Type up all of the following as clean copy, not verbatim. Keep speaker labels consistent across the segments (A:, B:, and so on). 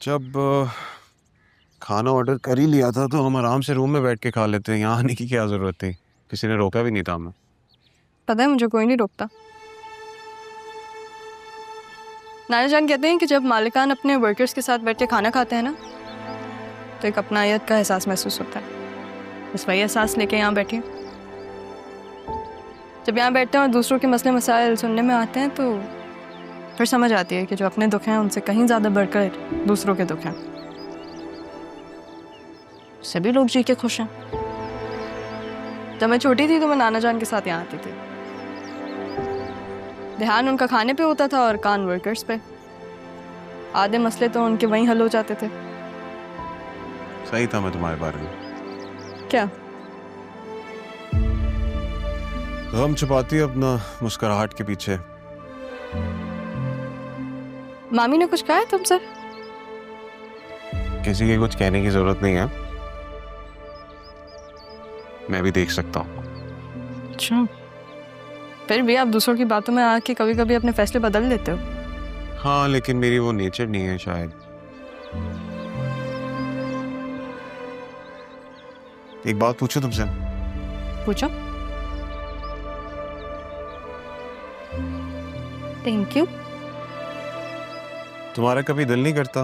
A: जब खाना ऑर्डर कर ही लिया था तो हम आराम से रूम में बैठ के खा लेते हैं। यहाँ आने की क्या जरूरत थी? किसी ने रोका भी नहीं था हमें।
B: पता है मुझे कोई नहीं रोकता। नाना जान कहते हैं कि जब मालिकान अपने वर्कर्स के साथ बैठ के खाना खाते हैं ना तो एक अपनायत का एहसास महसूस होता है। बस वही एहसास लेके यहाँ बैठे हैं। जब यहाँ बैठते हैं और दूसरों के मसले मसाइल सुनने में आते हैं तो फिर समझ आती है कि जो अपने दुख हैं उनसे कहीं ज़्यादा बढ़कर दूसरों के दुख हैं। सभी लोग जी के खुश हैं। जब मैं छोटी थी तो मैं नाना जान के साथ यहाँ आती थी। ध्यान उनका खाने पे होता था और कान वर्कर्स पे। आधे मसले तो उनके वहीं हल हो जाते थे।
A: सही था मैं तुम्हारे बारे में।
B: क्या?
A: हम छुपाती है अपना मुस्कुराहट के पीछे।
B: मामी ने कुछ कहा है तुमसे?
A: किसी के कुछ कहने की जरूरत नहीं है, मैं भी देख सकता हूँ।
B: अच्छा, फिर भी आप दूसरों की बातों में आके कभी कभी अपने फैसले बदल लेते हो।
A: हाँ, लेकिन मेरी वो नेचर नहीं है शायद। एक बात पूछूं तुमसे?
B: पूछो। Thank you.
A: तुम्हारा कभी दिल नहीं करता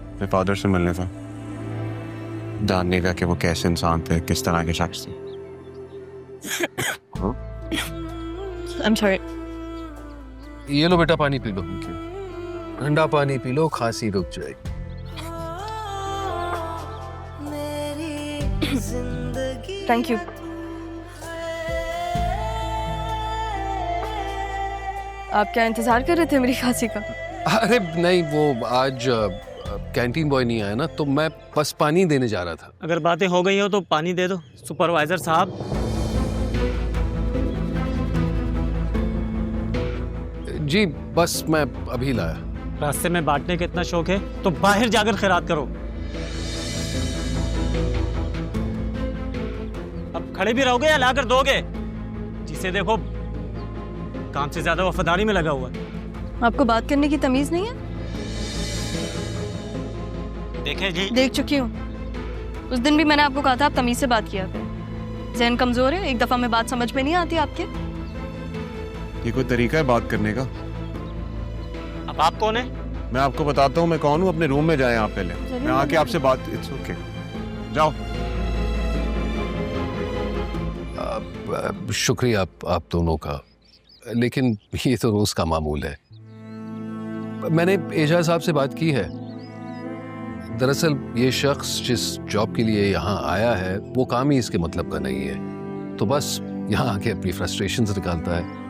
A: अपने फादर से मिलने का, जानने का कि वो कैसे इंसान थे, किस तरह के शख्स थे?
B: I'm sorry.
C: ये लो बेटा, पानी पी लो। ठंडा पानी पी लो, खांसी रुक जाएगी।
B: Thank you. आप क्या इंतजार कर रहे थे मेरी खांसी का?
C: अरे नहीं, वो आज कैंटीन बॉय नहीं आया ना, तो मैं बस पानी देने जा रहा था।
D: अगर बातें हो गई हो तो पानी दे दो सुपरवाइजर साहब।
C: जी बस मैं अभी लाया।
D: रास्ते में बांटने का इतना शौक है तो बाहर जाकर खैरात करो। अब खड़े भी रहोगे या लाकर दोगे? जिसे देखो काम से ज्यादा वफादारी में लगा हुआ है।
B: आपको बात करने की तमीज नहीं है?
D: देखे जी,
B: देख चुकी हूँ। उस दिन भी मैंने आपको कहा था आप तमीज से बात किया करें। ज़हन कमजोर है, एक दफा में बात समझ में नहीं आती आपके।
A: ये कोई तरीका है बात करने का?
D: अब आप कौन है?
A: मैं आपको बताता हूँ मैं कौन हूँ। अपने रूम में जाएं आप पहले, मैं आके आपसे बात। इट्स ओके, जाओ।
C: शुक्रिया आप दोनों का, लेकिन ये तो रोज का मामूल है। मैंने एजाज साहब से बात की है। दरअसल ये शख्स जिस जॉब के लिए यहाँ आया है वो काम ही इसके मतलब का नहीं है, तो बस यहाँ आके अपनी फ्रस्ट्रेशंस निकालता है।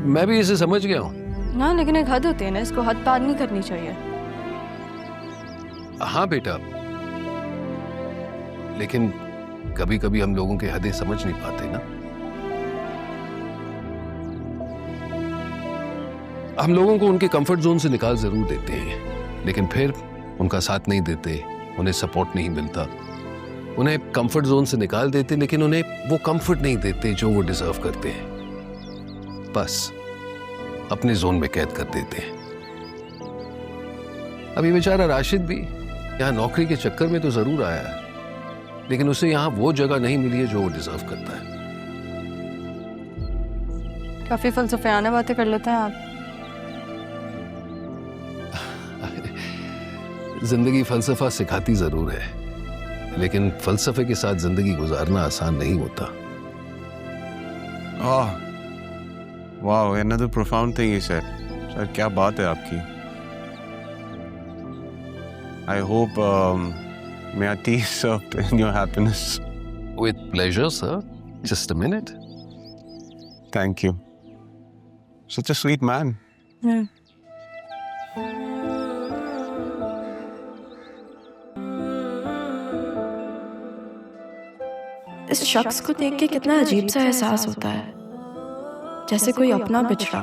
C: मैं भी इसे समझ गया हूँ
B: ना, लेकिन एक हद होती है ना, इसको हद पार नहीं करनी चाहिए।
C: हाँ बेटा, लेकिन कभी कभी हम लोगों के हदें समझ नहीं पाते ना। हम लोगों को उनके कंफर्ट जोन से निकाल जरूर देते हैं, लेकिन फिर उनका साथ नहीं देते, उन्हें सपोर्ट नहीं मिलता। उन्हें कंफर्ट जोन से निकाल देते, लेकिन उन्हें वो कंफर्ट नहीं देते जो वो डिजर्व करते हैं। बस अपने जोन में कैद कर देते हैं। अभी बेचारा राशिद भी यहाँ नौकरी के चक्कर में तो जरूर आया है, लेकिन उसे यहाँ वो जगह नहीं मिली है जो वो डिजर्व करता है।
B: काफी फलसफियाना बातें कर लेते हैं आप।
C: जिंदगी फलसफा सिखाती जरूर है, लेकिन फलसफे के साथ जिंदगी गुजारना आसान नहीं होता।
A: वाह, another profound thing he said. Sir क्या बात है आपकी। I hope may our tea served in your happiness.
C: With pleasure, sir. Just a minute.
A: Thank you. Such a sweet man.
E: इस शख्स को देख के कितना अजीब सा एहसास होता है, जैसे कोई अपना बिछड़ा